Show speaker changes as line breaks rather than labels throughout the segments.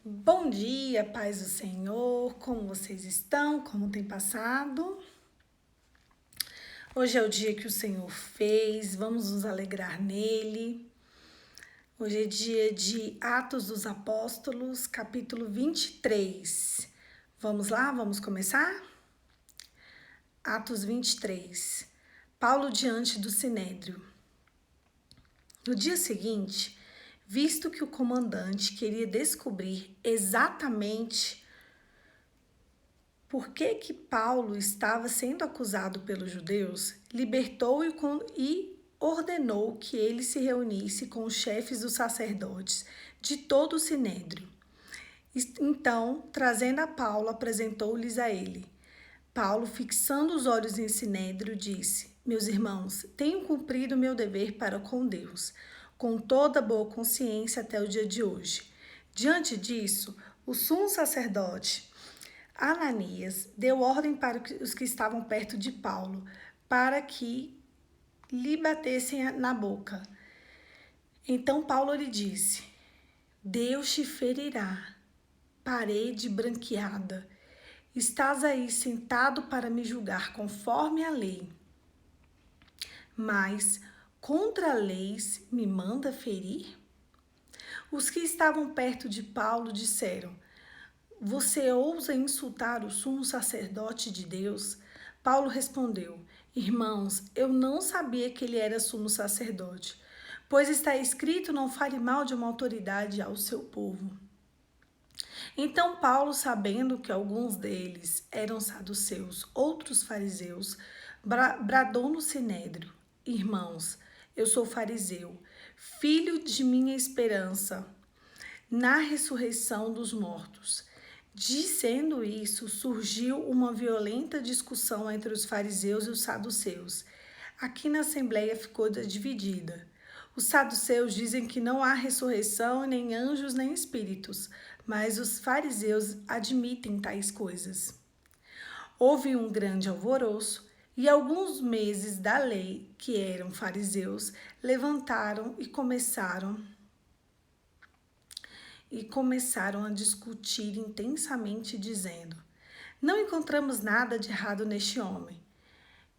Bom dia, paz do Senhor, como vocês estão, como tem passado? Hoje é o dia que o Senhor fez, vamos nos alegrar nele. Hoje é dia de Atos dos Apóstolos, capítulo 23. Vamos lá, vamos começar? Atos 23. Paulo diante do Sinédrio. No dia seguinte, visto que o comandante queria descobrir exatamente por que Paulo estava sendo acusado pelos judeus, libertou e ordenou que ele se reunisse com os chefes dos sacerdotes de todo o sinédrio. Então, trazendo a Paulo, apresentou-lhes a ele. Paulo, fixando os olhos em Sinédrio, disse: Meus irmãos, tenho cumprido meu dever para com Deus, com toda boa consciência até o dia de hoje. Diante disso, o sumo sacerdote Ananias deu ordem para os que estavam perto de Paulo, para que lhe batessem na boca. Então Paulo lhe disse: Deus te ferirá, parede branqueada. Estás aí sentado para me julgar conforme a lei. Mas contra a lei me manda ferir? Os que estavam perto de Paulo disseram: Você ousa insultar o sumo sacerdote de Deus? Paulo respondeu: Irmãos, eu não sabia que ele era sumo sacerdote, pois está escrito: Não fale mal de uma autoridade ao seu povo. Então Paulo, sabendo que alguns deles eram saduceus, outros fariseus, bradou no sinédrio: Irmãos, eu sou fariseu, filho de minha esperança na ressurreição dos mortos. Dizendo isso, surgiu uma violenta discussão entre os fariseus e os saduceus. Aqui na Assembleia ficou dividida. Os saduceus dizem que não há ressurreição, nem anjos, nem espíritos, mas os fariseus admitem tais coisas. Houve um grande alvoroço e alguns meses da lei, que eram fariseus, levantaram e começaram a discutir intensamente, dizendo: Não encontramos nada de errado neste homem.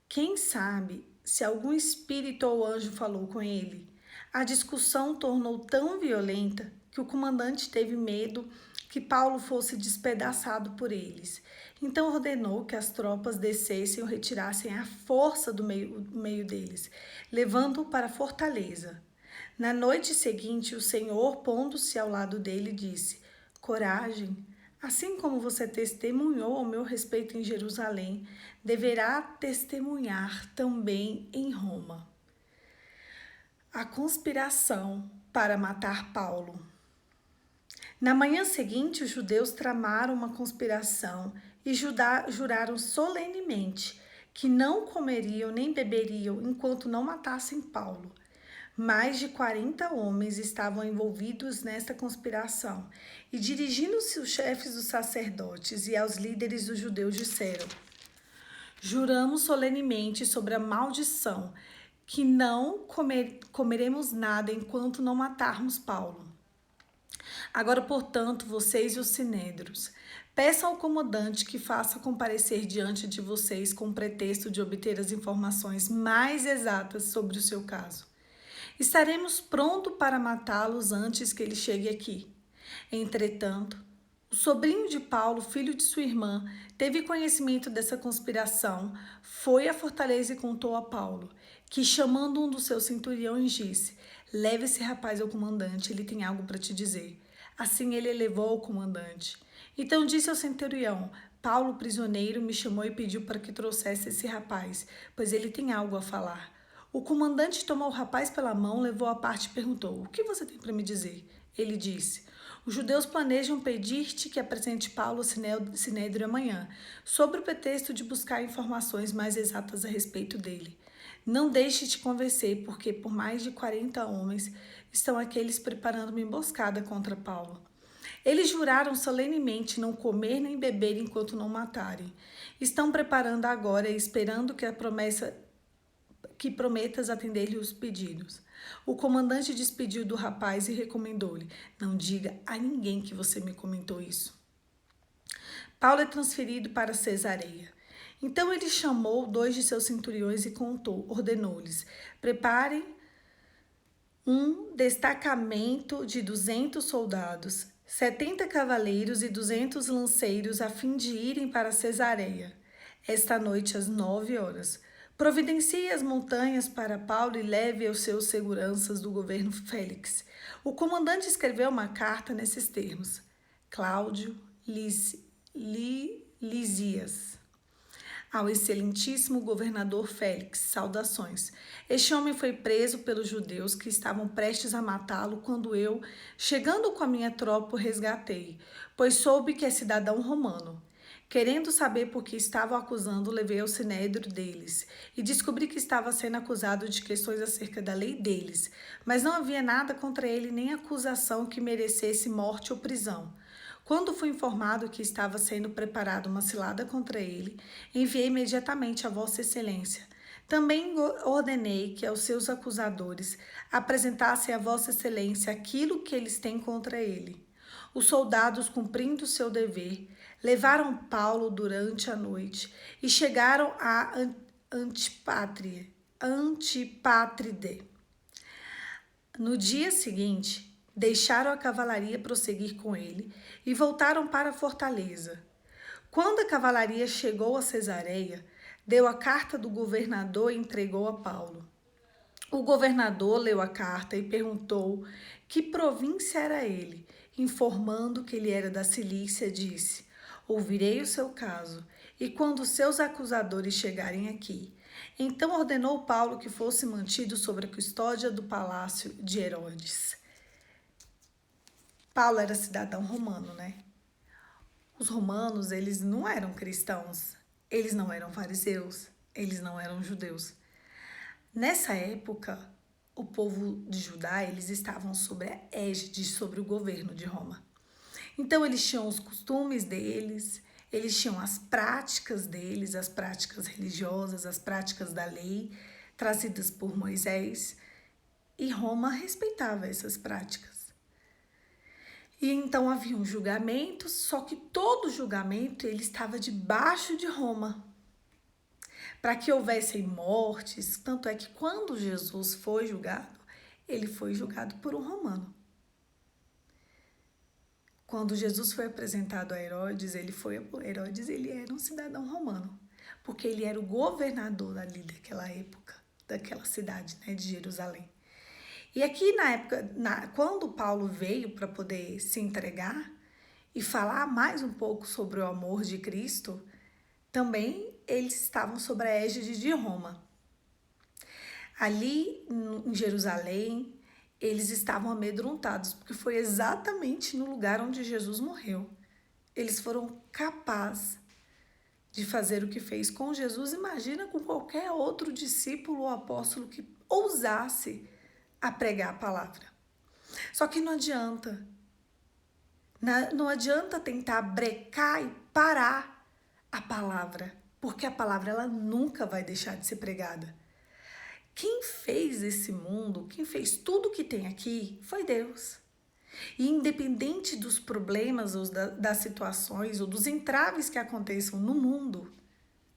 Quem sabe se algum espírito ou anjo falou com ele? A discussão tornou tão violenta que o comandante teve medo que Paulo fosse despedaçado por eles. Então ordenou que as tropas descessem ou retirassem à força do meio deles, levando-o para a fortaleza. Na noite seguinte, o Senhor, pondo-se ao lado dele, disse: Coragem, assim como você testemunhou ao meu respeito em Jerusalém, deverá testemunhar também em Roma. A conspiração para matar Paulo. Na manhã seguinte, os judeus tramaram uma conspiração e juraram solenemente que não comeriam nem beberiam enquanto não matassem Paulo. Mais de 40 homens estavam envolvidos nesta conspiração e, dirigindo-se aos chefes dos sacerdotes e aos líderes dos judeus, disseram: Juramos solenemente sobre a maldição que não comeremos nada enquanto não matarmos Paulo. Agora, portanto, vocês e os sinédrios, peçam ao comandante que faça comparecer diante de vocês com o pretexto de obter as informações mais exatas sobre o seu caso. Estaremos prontos para matá-los antes que ele chegue aqui. Entretanto, o sobrinho de Paulo, filho de sua irmã, teve conhecimento dessa conspiração, foi à fortaleza e contou a Paulo, que, chamando um dos seus centuriões, disse: Leve esse rapaz ao comandante, ele tem algo para te dizer. Assim ele levou ao comandante. Então disse ao centurião: Paulo, prisioneiro, me chamou e pediu para que trouxesse esse rapaz, pois ele tem algo a falar. O comandante tomou o rapaz pela mão, levou à parte e perguntou: O que você tem para me dizer? Ele disse: Os judeus planejam pedir-te que apresente Paulo ao sinédrio amanhã, sob o pretexto de buscar informações mais exatas a respeito dele. Não deixe te convencer, porque por mais de 40 homens estão aqueles preparando uma emboscada contra Paulo. Eles juraram solenemente não comer nem beber enquanto não matarem. Estão preparando agora e esperando que a promessa que prometas atender-lhe os pedidos. O comandante despediu do rapaz e recomendou-lhe: não diga a ninguém que você me comentou isso. Paulo é transferido para Cesareia. Então ele chamou 2 de seus centuriões e ordenou-lhes: preparem um destacamento de 200 soldados, 70 cavaleiros e 200 lanceiros a fim de irem para Cesareia, esta noite às 9 horas. Providencie as montanhas para Paulo e leve aos seus seguranças do governo Félix. O comandante escreveu uma carta nesses termos: Cláudio Lisias. Ao excelentíssimo governador Félix, saudações. Este homem foi preso pelos judeus que estavam prestes a matá-lo quando eu, chegando com a minha tropa, o resgatei, pois soube que é cidadão romano. Querendo saber por que estavam acusando, levei ao sinédrio deles e descobri que estava sendo acusado de questões acerca da lei deles, mas não havia nada contra ele nem acusação que merecesse morte ou prisão. Quando fui informado que estava sendo preparada uma cilada contra ele, enviei imediatamente a Vossa Excelência. Também ordenei que aos seus acusadores apresentassem a Vossa Excelência aquilo que eles têm contra ele. Os soldados, cumprindo seu dever, levaram Paulo durante a noite e chegaram a Antipátride. No dia seguinte, deixaram a cavalaria prosseguir com ele e voltaram para a fortaleza. Quando a cavalaria chegou a Cesareia, deu a carta do governador e entregou a Paulo. O governador leu a carta e perguntou que província era ele. Informando que ele era da Cilícia, disse: ouvirei o seu caso, e quando seus acusadores chegarem aqui. Então ordenou Paulo que fosse mantido sob a custódia do palácio de Herodes. Paulo era cidadão romano, né? Os romanos, eles não eram cristãos, eles não eram fariseus, eles não eram judeus. Nessa época, o povo de Judá, eles estavam sobre a égide, sobre o governo de Roma. Então, eles tinham os costumes deles, eles tinham as práticas deles, as práticas religiosas, as práticas da lei, trazidas por Moisés, e Roma respeitava essas práticas. E então havia um julgamento, só que todo julgamento ele estava debaixo de Roma. Para que houvessem mortes, tanto é que quando Jesus foi julgado, ele foi julgado por um romano. Quando Jesus foi apresentado a Herodes, ele era um cidadão romano, porque ele era o governador ali daquela época, daquela cidade, né, de Jerusalém. E aqui na época, quando Paulo veio para poder se entregar e falar mais um pouco sobre o amor de Cristo, também eles estavam sob a égide de Roma. Ali em Jerusalém, eles estavam amedrontados, porque foi exatamente no lugar onde Jesus morreu. Eles foram capazes de fazer o que fez com Jesus. Imagina com qualquer outro discípulo ou apóstolo que ousasse a pregar a palavra. Só que não adianta. Não adianta tentar brecar e parar a palavra, porque a palavra ela nunca vai deixar de ser pregada. Quem fez esse mundo, quem fez tudo que tem aqui, foi Deus. E independente dos problemas ou das situações ou dos entraves que aconteçam no mundo,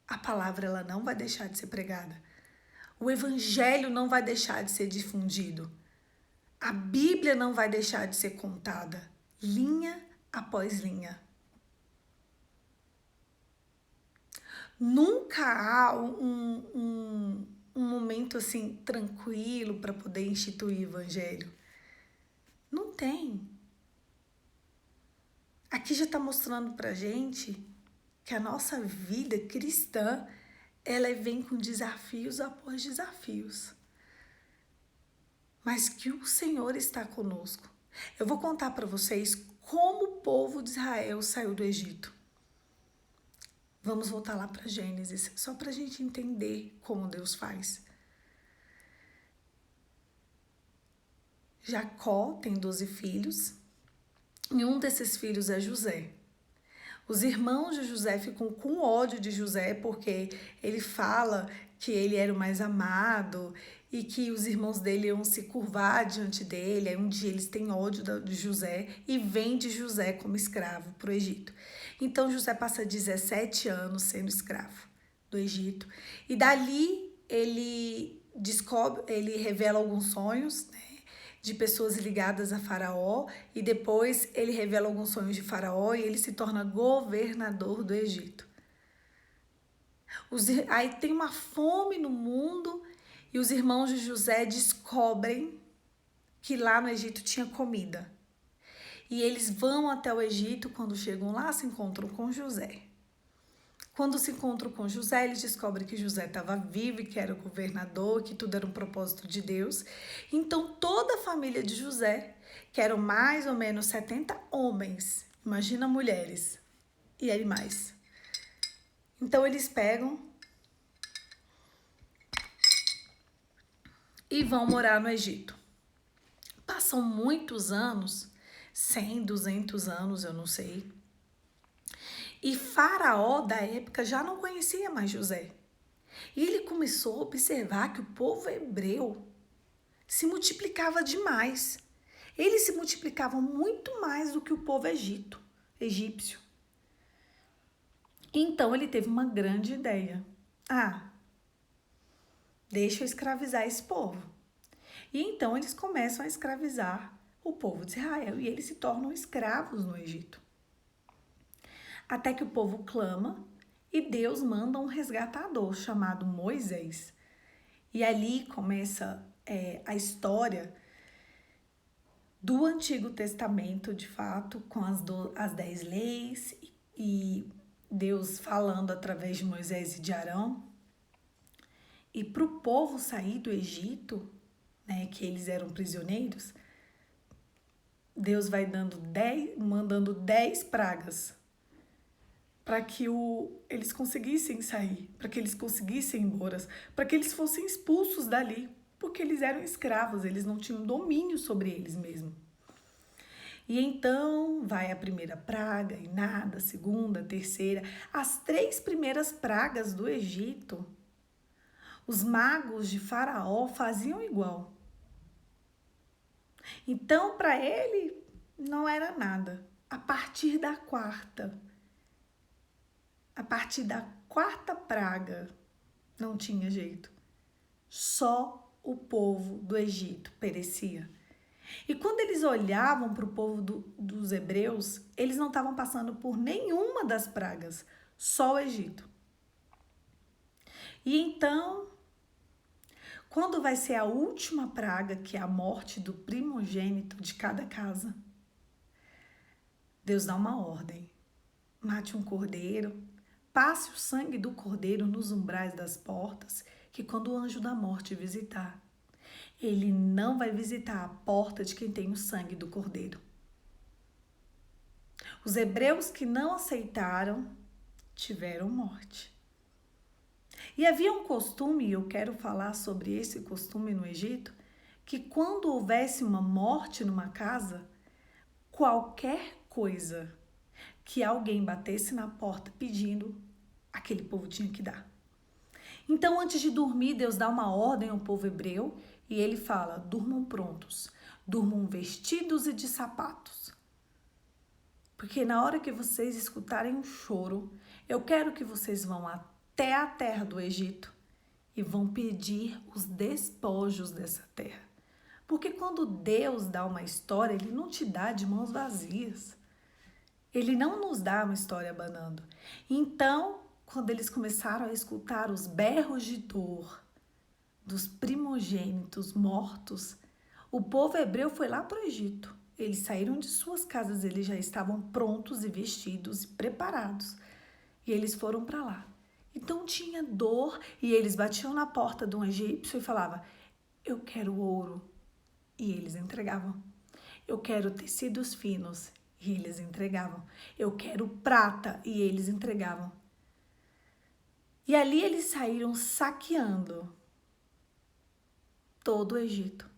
a palavra ela não vai deixar de ser pregada. O evangelho não vai deixar de ser difundido. A Bíblia não vai deixar de ser contada, linha após linha. Nunca há um momento assim tranquilo para poder instituir o evangelho. Não tem. Aqui já está mostrando para gente que a nossa vida cristã ela vem com desafios após desafios. Mas que o Senhor está conosco. Eu vou contar para vocês como o povo de Israel saiu do Egito. Vamos voltar lá para Gênesis, só para a gente entender como Deus faz. Jacó tem 12 filhos e um desses filhos é José. Os irmãos de José ficam com ódio de José porque ele fala que ele era o mais amado e que os irmãos dele iam se curvar diante dele. Aí um dia eles têm ódio de José e vende José como escravo para o Egito. Então José passa 17 anos sendo escravo do Egito e dali ele revela alguns sonhos, né, de pessoas ligadas a Faraó, e depois ele revela alguns sonhos de Faraó e ele se torna governador do Egito. Aí tem uma fome no mundo e os irmãos de José descobrem que lá no Egito tinha comida. E eles vão até o Egito, quando chegam lá, se encontram com José. Quando se encontram com José, eles descobrem que José estava vivo e que era o governador, que tudo era um propósito de Deus. Então, toda a família de José, que eram mais ou menos 70 homens, imagina mulheres e animais. Então, eles pegam e vão morar no Egito. Passam muitos anos, 100, 200 anos, eu não sei. E Faraó da época já não conhecia mais José. E ele começou a observar que o povo hebreu se multiplicava demais. Eles se multiplicavam muito mais do que o povo egípcio. Então ele teve uma grande ideia. Deixa eu escravizar esse povo. E então eles começam a escravizar o povo de Israel e eles se tornam escravos no Egito. Até que o povo clama e Deus manda um resgatador chamado Moisés. E ali começa a história do Antigo Testamento, de fato, com as 10 leis e Deus falando através de Moisés e de Arão. E para o povo sair do Egito, né, que eles eram prisioneiros, Deus vai mandando 10 pragas para que eles conseguissem sair, para que eles conseguissem ir embora, para que eles fossem expulsos dali, porque eles eram escravos, eles não tinham domínio sobre eles mesmos. E então vai a primeira praga e nada, a segunda, a terceira, as 3 primeiras pragas do Egito. Os magos de Faraó faziam igual. Então, para ele, não era nada. A partir da quarta praga, não tinha jeito. Só o povo do Egito perecia. E quando eles olhavam para o povo dos hebreus, eles não estavam passando por nenhuma das pragas, só o Egito. E então, quando vai ser a última praga, que é a morte do primogênito de cada casa, Deus dá uma ordem. Mate um cordeiro, passe o sangue do cordeiro nos umbrais das portas, que quando o anjo da morte visitar, ele não vai visitar a porta de quem tem o sangue do cordeiro. Os hebreus que não aceitaram tiveram morte. E havia um costume, e eu quero falar sobre esse costume no Egito, que quando houvesse uma morte numa casa, qualquer coisa que alguém batesse na porta pedindo, aquele povo tinha que dar. Então, antes de dormir, Deus dá uma ordem ao povo hebreu e ele fala: durmam prontos, durmam vestidos e de sapatos. Porque na hora que vocês escutarem um choro, eu quero que vocês vão até a terra do Egito e vão pedir os despojos dessa terra. Porque quando Deus dá uma história, Ele não te dá de mãos vazias. Ele não nos dá uma história abanando. Então, quando eles começaram a escutar os berros de dor dos primogênitos mortos, o povo hebreu foi lá para o Egito. Eles saíram de suas casas, eles já estavam prontos e vestidos e preparados. E eles foram para lá. Então tinha dor e eles batiam na porta de um egípcio e falavam: eu quero ouro. E eles entregavam. Eu quero tecidos finos. E eles entregavam. Eu quero prata. E eles entregavam. E ali eles saíram saqueando todo o Egito.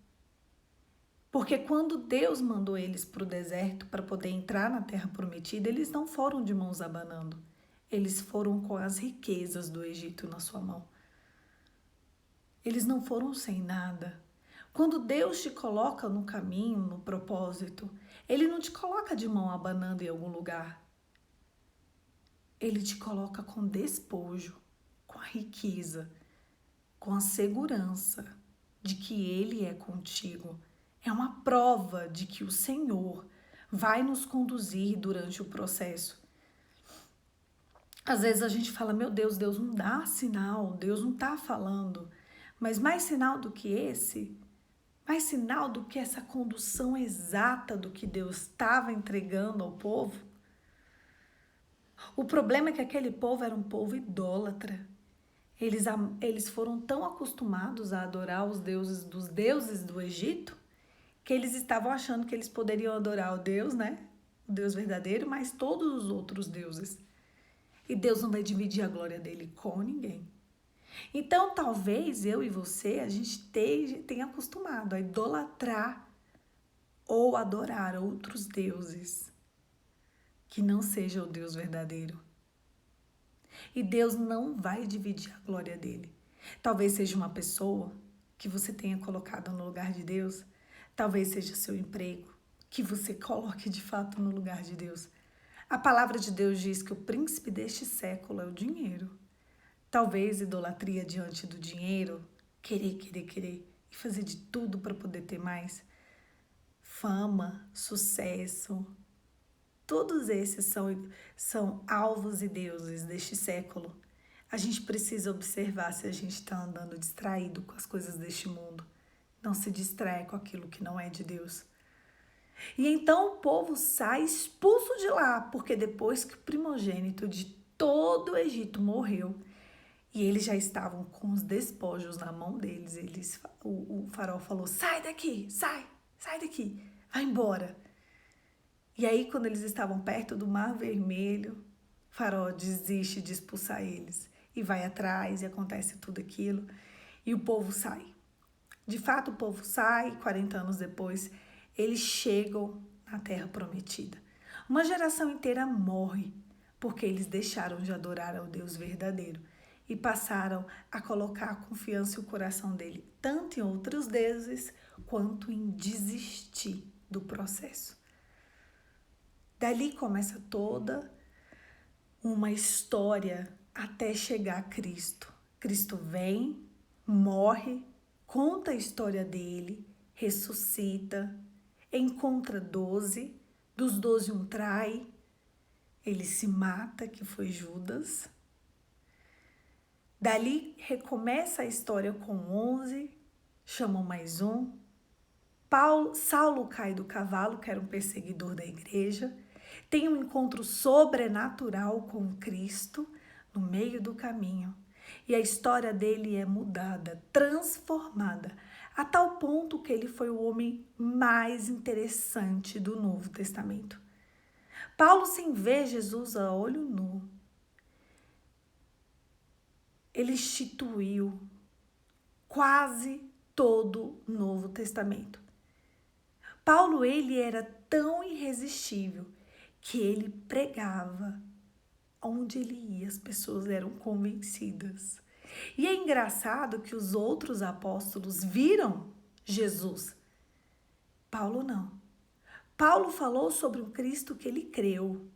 Porque quando Deus mandou eles para o deserto para poder entrar na terra prometida, eles não foram de mãos abanando. Eles foram com as riquezas do Egito na sua mão. Eles não foram sem nada. Quando Deus te coloca no caminho, no propósito, Ele não te coloca de mão abanando em algum lugar. Ele te coloca com despojo, com a riqueza, com a segurança de que Ele é contigo. É uma prova de que o Senhor vai nos conduzir durante o processo. Às vezes a gente fala, meu Deus, Deus não dá sinal, Deus não está falando. Mas mais sinal do que esse, mais sinal do que essa condução exata do que Deus estava entregando ao povo. O problema é que aquele povo era um povo idólatra. Eles foram tão acostumados a adorar os deuses dos deuses do Egito, que eles estavam achando que eles poderiam adorar o Deus, né? O Deus verdadeiro, mas todos os outros deuses. E Deus não vai dividir a glória dele com ninguém. Então, talvez eu e você, a gente tenha acostumado a idolatrar ou adorar outros deuses que não seja o Deus verdadeiro. E Deus não vai dividir a glória dele. Talvez seja uma pessoa que você tenha colocado no lugar de Deus. Talvez seja seu emprego, que você coloque de fato no lugar de Deus. A palavra de Deus diz que o príncipe deste século é o dinheiro. Talvez idolatria diante do dinheiro, querer e fazer de tudo para poder ter mais. Fama, sucesso, todos esses são alvos e deuses deste século. A gente precisa observar se a gente está andando distraído com as coisas deste mundo. Não se distrai com aquilo que não é de Deus. E então o povo sai expulso de lá, porque depois que o primogênito de todo o Egito morreu, e eles já estavam com os despojos na mão deles, o faraó falou, sai daqui, sai daqui, vai embora. E aí quando eles estavam perto do Mar Vermelho, o faraó desiste de expulsar eles e vai atrás e acontece tudo aquilo e o povo sai. De fato o povo sai, 40 anos depois, eles chegam na Terra Prometida. Uma geração inteira morre porque eles deixaram de adorar ao Deus verdadeiro e passaram a colocar a confiança e o coração dele tanto em outros deuses quanto em desistir do processo. Dali começa toda uma história até chegar a Cristo. Cristo vem, morre, conta a história dele, ressuscita, encontra 12, dos 12 um trai, ele se mata, que foi Judas. Dali recomeça a história com 11, chamam mais um. Saulo cai do cavalo, que era um perseguidor da igreja, tem um encontro sobrenatural com Cristo no meio do caminho. E a história dele é mudada, transformada, a tal ponto que ele foi o homem mais interessante do Novo Testamento. Paulo, sem ver Jesus a olho nu, ele instituiu quase todo o Novo Testamento. Paulo, ele era tão irresistível que ele pregava onde ele ia, as pessoas eram convencidas. E é engraçado que os outros apóstolos viram Jesus. Paulo não. Paulo falou sobre um Cristo que ele creu.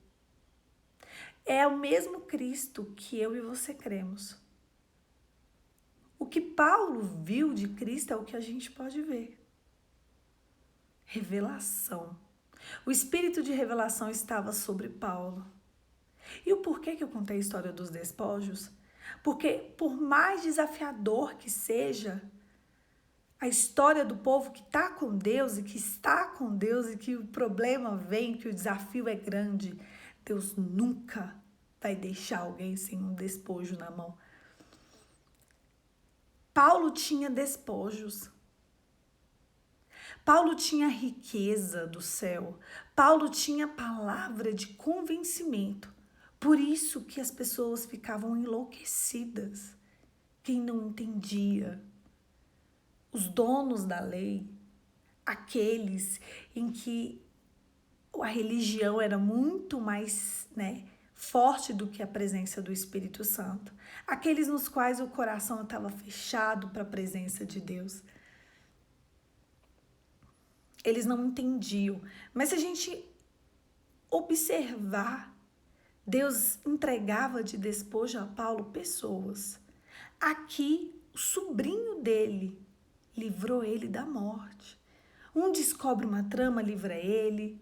É o mesmo Cristo que eu e você cremos. O que Paulo viu de Cristo é o que a gente pode ver. Revelação. O espírito de revelação estava sobre Paulo. E o porquê que eu contei a história dos despojos? Porque por mais desafiador que seja a história do povo que está com Deus e que está com Deus e que o problema vem, que o desafio é grande, Deus nunca vai deixar alguém sem um despojo na mão. Paulo tinha despojos. Paulo tinha riqueza do céu. Paulo tinha palavra de convencimento. Por isso que as pessoas ficavam enlouquecidas. Quem não entendia. Os donos da lei aqueles em que a religião era muito mais, forte do que a presença do Espírito Santo. Aqueles nos quais o coração estava fechado para a presença de Deus. Eles não entendiam. Mas se a gente observar, Deus entregava de despojo a Paulo pessoas. Aqui, o sobrinho dele livrou ele da morte. Um descobre uma trama, livra ele.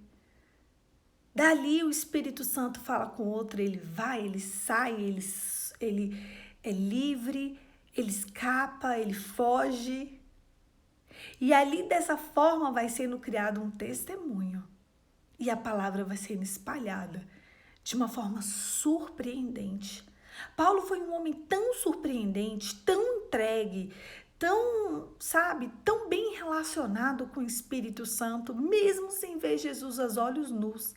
Dali o Espírito Santo fala com o outro, ele vai, ele sai, ele é livre, ele escapa, ele foge. E ali dessa forma vai sendo criado um testemunho. E a palavra vai sendo espalhada de uma forma surpreendente. Paulo foi um homem tão surpreendente, tão entregue, tão bem relacionado com o Espírito Santo, mesmo sem ver Jesus aos olhos nus,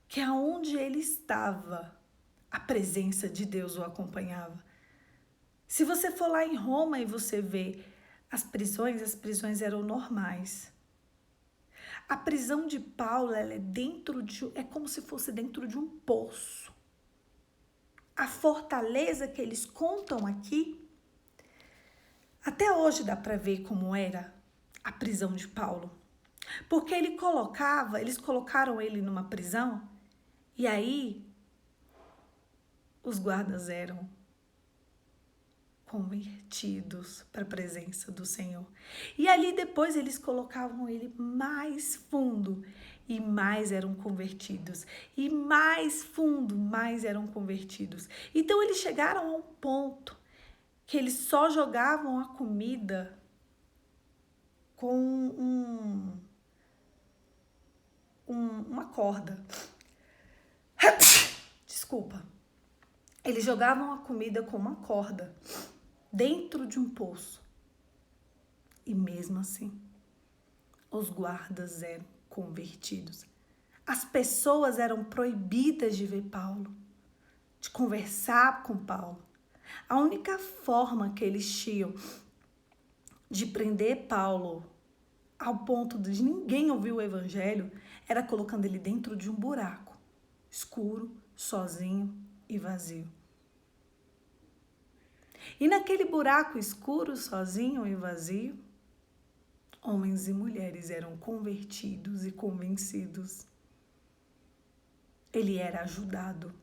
que aonde ele estava, a presença de Deus o acompanhava. Se você for lá em Roma e você vê as prisões eram normais. A prisão de Paulo, ela é como se fosse dentro de um poço. A fortaleza que eles contam aqui, até hoje dá para ver como era a prisão de Paulo. Porque eles colocaram ele numa prisão, e aí os guardas eram convertidos para a presença do Senhor. E ali depois eles colocavam ele mais fundo e mais eram convertidos. E mais fundo, mais eram convertidos. Então eles chegaram a um ponto que eles só jogavam a comida com uma corda. Desculpa. Eles jogavam a comida com uma corda dentro de um poço. E mesmo assim, os guardas eram convertidos. As pessoas eram proibidas de ver Paulo, de conversar com Paulo. A única forma que eles tinham de prender Paulo ao ponto de ninguém ouvir o evangelho era colocando ele dentro de um buraco, escuro, sozinho e vazio. E naquele buraco escuro, sozinho e vazio, homens e mulheres eram convertidos e convencidos. Ele era ajudado.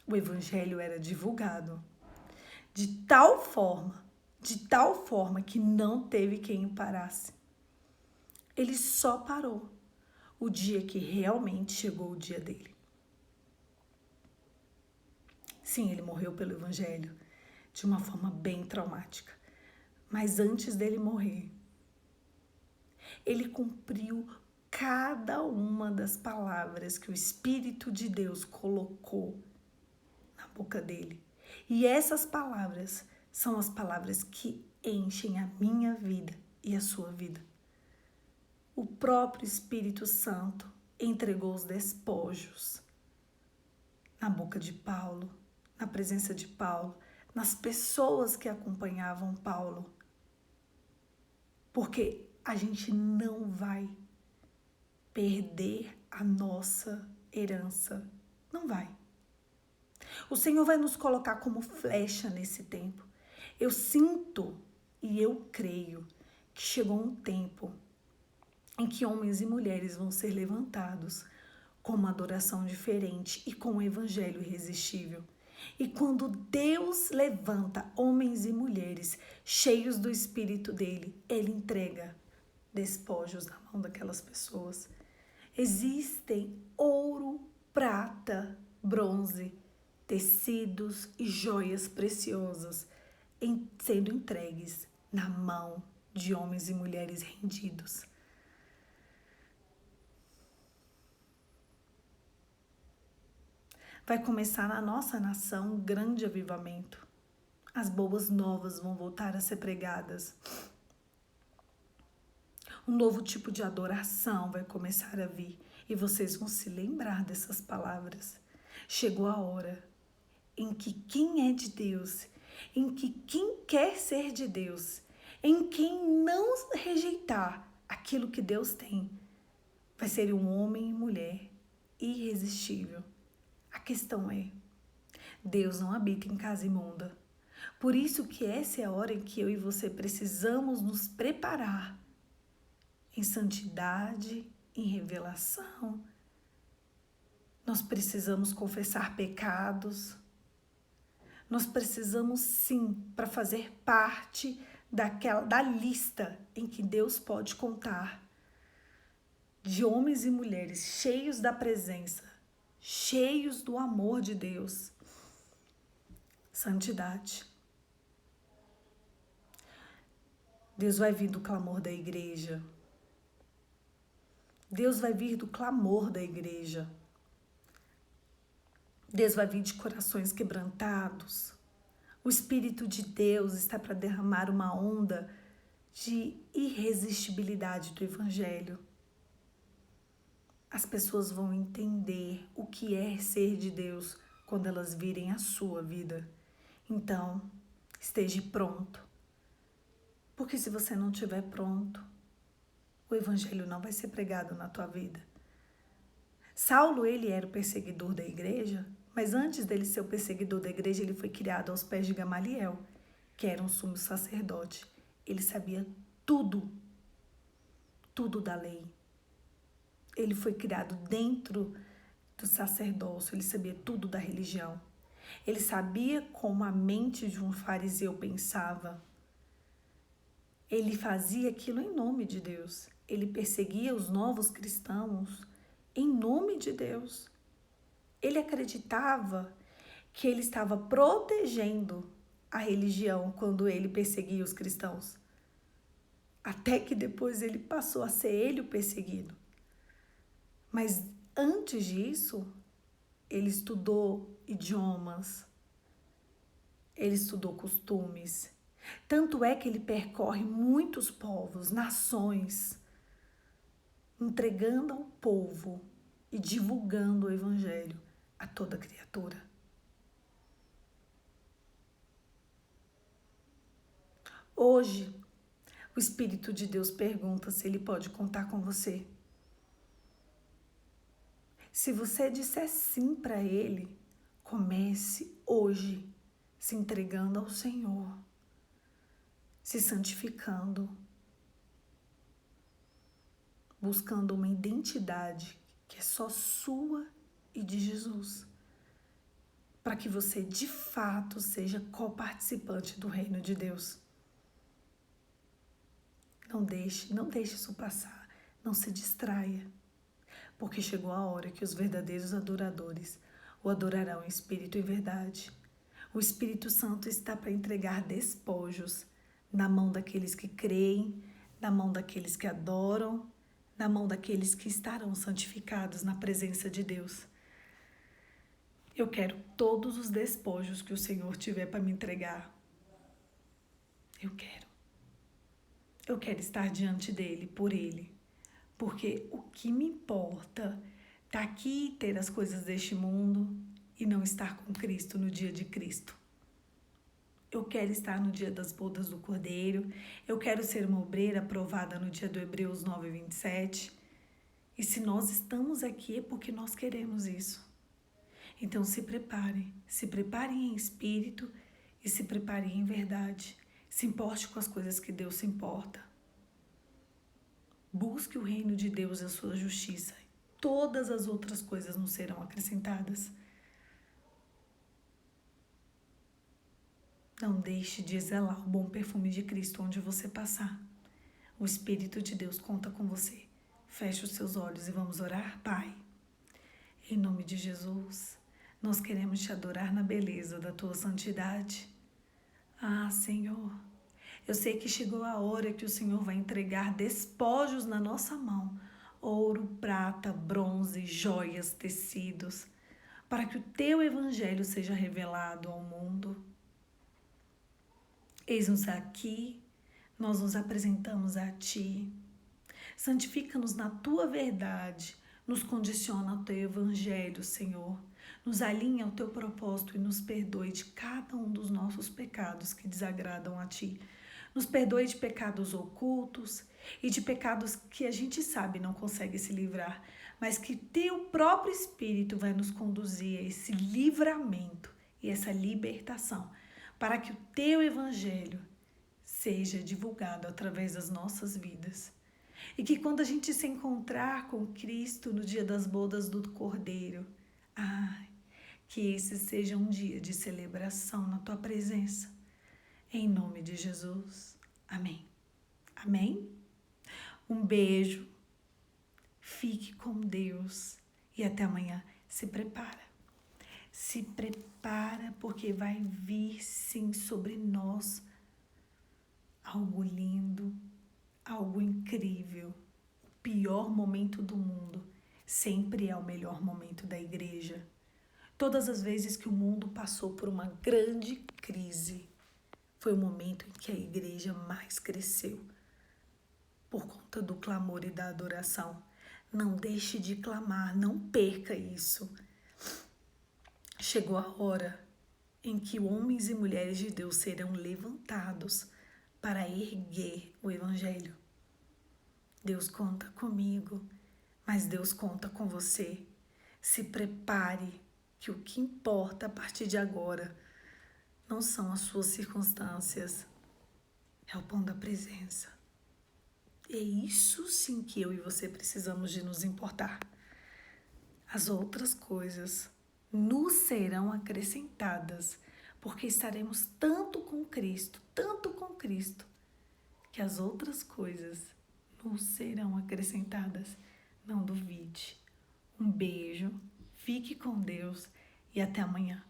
O evangelho era divulgado de tal forma que não teve quem o parasse. Ele só parou o dia que realmente chegou o dia dele. Sim, ele morreu pelo evangelho de uma forma bem traumática. Mas antes dele morrer, ele cumpriu cada uma das palavras que o Espírito de Deus colocou na boca dele. E essas palavras são as palavras que enchem a minha vida e a sua vida. O próprio Espírito Santo entregou os despojos na boca de Paulo, na presença de Paulo, nas pessoas que acompanhavam Paulo. Porque a gente não vai perder a nossa herança. Não vai. O Senhor vai nos colocar como flecha nesse tempo. Eu sinto e eu creio que chegou um tempo em que homens e mulheres vão ser levantados com uma adoração diferente e com um evangelho irresistível. E quando Deus levanta homens e mulheres cheios do Espírito dele, ele entrega despojos na mão daquelas pessoas. Existem ouro, prata, bronze, tecidos e joias preciosas sendo entregues na mão de homens e mulheres rendidos. Vai começar na nossa nação um grande avivamento. As boas novas vão voltar a ser pregadas. Um novo tipo de adoração vai começar a vir e vocês vão se lembrar dessas palavras. Chegou a hora em que quem é de Deus, em que quem quer ser de Deus, em quem não rejeitar aquilo que Deus tem, vai ser um homem e mulher irresistível. A questão é, Deus não habita em casa imunda. Por isso que essa é a hora em que eu e você precisamos nos preparar em santidade, em revelação. Nós precisamos confessar pecados. Nós precisamos sim, para fazer parte da lista em que Deus pode contar, de homens e mulheres cheios da presença, cheios do amor de Deus. Santidade. Deus vai vir do clamor da igreja. Deus vai vir do clamor da igreja. Deus vai vir de corações quebrantados. O Espírito de Deus está para derramar uma onda de irresistibilidade do Evangelho. As pessoas vão entender o que é ser de Deus quando elas virem a sua vida. Então, esteja pronto. Porque se você não estiver pronto, o Evangelho não vai ser pregado na tua vida. Saulo, ele era o perseguidor da igreja, mas antes dele ser o perseguidor da igreja, ele foi criado aos pés de Gamaliel, que era um sumo sacerdote. Ele sabia tudo da lei. Ele foi criado dentro do sacerdócio, ele sabia tudo da religião. Ele sabia como a mente de um fariseu pensava. Ele fazia aquilo em nome de Deus. Ele perseguia os novos cristãos em nome de Deus. Ele acreditava que ele estava protegendo a religião quando ele perseguia os cristãos. Até que depois ele passou a ser ele o perseguido. Mas antes disso, ele estudou idiomas, ele estudou costumes. Tanto é que ele percorre muitos povos, nações, entregando ao povo e divulgando o Evangelho a toda criatura. Hoje, o Espírito de Deus pergunta se ele pode contar com você. Se você disser sim para ele, comece hoje se entregando ao Senhor, se santificando, buscando uma identidade que é só sua e de Jesus, para que você de fato seja coparticipante do reino de Deus. Não deixe isso passar, não se distraia, porque chegou a hora que os verdadeiros adoradores o adorarão em espírito e verdade. O Espírito Santo está para entregar despojos na mão daqueles que creem, na mão daqueles que adoram, na mão daqueles que estarão santificados na presença de Deus. Eu quero todos os despojos que o Senhor tiver para me entregar. Eu quero estar diante dele, por ele. Porque o que me importa tá aqui e ter as coisas deste mundo e não estar com Cristo no dia de Cristo. Eu quero estar no dia das bodas do Cordeiro. Eu quero ser uma obreira aprovada no dia do Hebreus 9:27. E se nós estamos aqui é porque nós queremos isso. Então se preparem em espírito e se preparem em verdade. Se importe com as coisas que Deus se importa. Busque o reino de Deus e a sua justiça. Todas as outras coisas nos serão acrescentadas. Não deixe de exalar o bom perfume de Cristo onde você passar. O Espírito de Deus conta com você. Feche os seus olhos e vamos orar, Pai. Em nome de Jesus, nós queremos te adorar na beleza da tua santidade. Ah, Senhor, eu sei que chegou a hora que o Senhor vai entregar despojos na nossa mão. Ouro, prata, bronze, joias, tecidos, para que o teu evangelho seja revelado ao mundo. Eis-nos aqui, nós nos apresentamos a ti. Santifica-nos na tua verdade, nos condiciona ao teu evangelho, Senhor. Nos alinha ao teu propósito e nos perdoe de cada um dos nossos pecados que desagradam a ti. Nos perdoe de pecados ocultos e de pecados que a gente sabe não consegue se livrar, mas que teu próprio Espírito vai nos conduzir a esse livramento e essa libertação, para que o teu evangelho seja divulgado através das nossas vidas. E que quando a gente se encontrar com Cristo no dia das bodas do Cordeiro, que esse seja um dia de celebração na tua presença. Em nome de Jesus. Amém. Amém? Um beijo. Fique com Deus. E até amanhã. Se prepara. Se prepara, porque vai vir sim sobre nós algo lindo, algo incrível. O pior momento do mundo sempre é o melhor momento da igreja. Todas as vezes que o mundo passou por uma grande crise, foi o momento em que a igreja mais cresceu. Por conta do clamor e da adoração. Não deixe de clamar, não perca isso. Chegou a hora em que homens e mulheres de Deus serão levantados para erguer o evangelho. Deus conta comigo, mas Deus conta com você. Se prepare, que o que importa a partir de agora não são as suas circunstâncias, é o pão da presença. É isso sim que eu e você precisamos de nos importar. As outras coisas nos serão acrescentadas, porque estaremos tanto com Cristo, que as outras coisas nos serão acrescentadas. Não duvide. Um beijo, fique com Deus e até amanhã.